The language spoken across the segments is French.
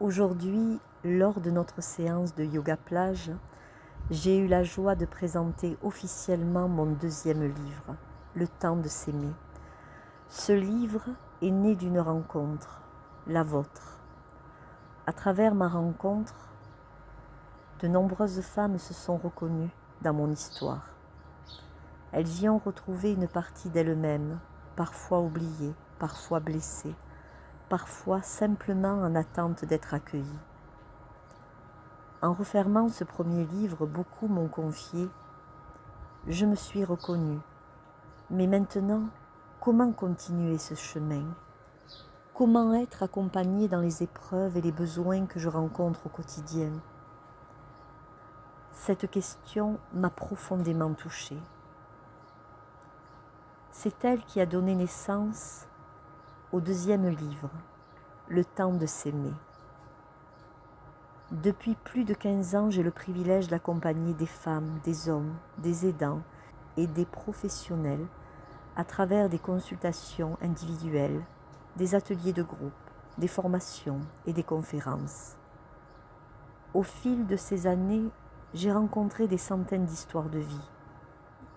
Aujourd'hui, lors de notre séance de yoga plage, j'ai eu la joie de présenter officiellement mon deuxième livre, Le temps de s'aimer. Ce livre est né d'une rencontre, la vôtre. À travers ma rencontre, de nombreuses femmes se sont reconnues dans mon histoire. Elles y ont retrouvé une partie d'elles-mêmes, parfois oubliée, parfois blessée, parfois simplement en attente d'être accueillies. En refermant ce premier livre, beaucoup m'ont confié « Je me suis reconnue, mais maintenant, comment continuer ce chemin ? Comment être accompagnée dans les épreuves et les besoins que je rencontre au quotidien ?» Cette question m'a profondément touchée. C'est elle qui a donné naissance au deuxième livre, Le temps de s'aimer. Depuis plus de 15 ans, j'ai le privilège d'accompagner des femmes, des hommes, des aidants et des professionnels à travers des consultations individuelles, des ateliers de groupe, des formations et des conférences. Au fil de ces années, j'ai rencontré des centaines d'histoires de vie,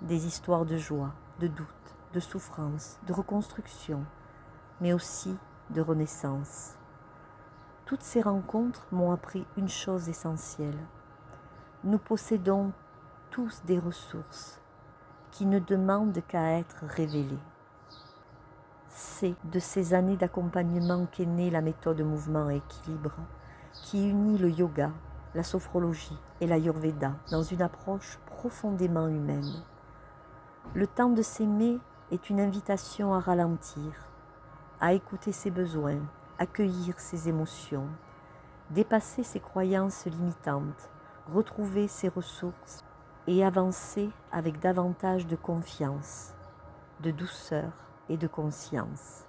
des histoires de joie, de doute, de souffrance, de reconstruction, mais aussi de renaissance. Toutes ces rencontres m'ont appris une chose essentielle. Nous possédons tous des ressources qui ne demandent qu'à être révélées. C'est de ces années d'accompagnement qu'est née la méthode Mouvement et Équilibre, qui unit le yoga, la sophrologie et l'ayurveda dans une approche profondément humaine. Le temps de s'aimer est une invitation à ralentir, à écouter ses besoins, accueillir ses émotions, dépasser ses croyances limitantes, retrouver ses ressources et avancer avec davantage de confiance, de douceur et de conscience.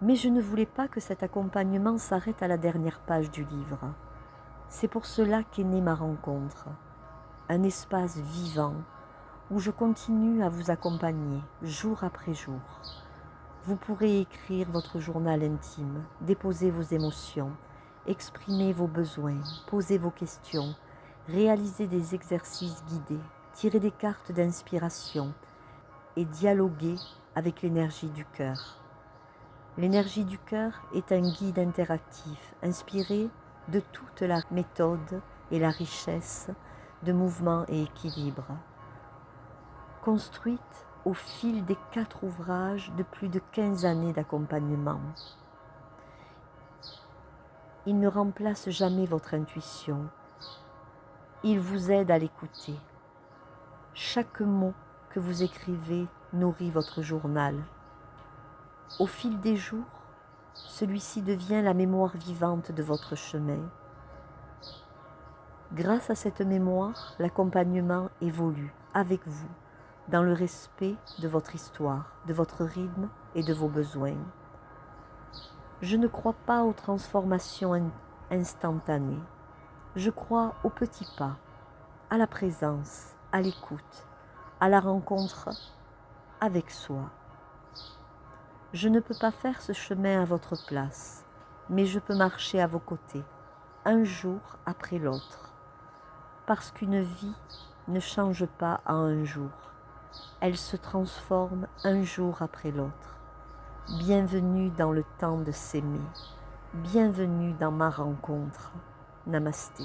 Mais je ne voulais pas que cet accompagnement s'arrête à la dernière page du livre. C'est pour cela qu'est née ma rencontre, un espace vivant où je continue à vous accompagner jour après jour. Vous pourrez écrire votre journal intime, déposer vos émotions, exprimer vos besoins, poser vos questions, réaliser des exercices guidés, tirer des cartes d'inspiration et dialoguer avec l'énergie du cœur. L'énergie du cœur est un guide interactif inspiré de toute la méthode et la richesse de Mouvement et Équilibre, construite au fil des 4 ouvrages de plus de 15 années d'accompagnement. Il ne remplace jamais votre intuition. Il vous aide à l'écouter. Chaque mot que vous écrivez nourrit votre journal. Au fil des jours, celui-ci devient la mémoire vivante de votre chemin. Grâce à cette mémoire, l'accompagnement évolue avec vous, dans le respect de votre histoire, de votre rythme et de vos besoins. Je ne crois pas aux transformations instantanées. Je crois aux petits pas, à la présence, à l'écoute, à la rencontre avec soi. Je ne peux pas faire ce chemin à votre place, mais je peux marcher à vos côtés, un jour après l'autre, parce qu'une vie ne change pas en un jour. Elle se transforme un jour après l'autre. Bienvenue dans le temps de s'aimer. Bienvenue dans ma rencontre. Namasté.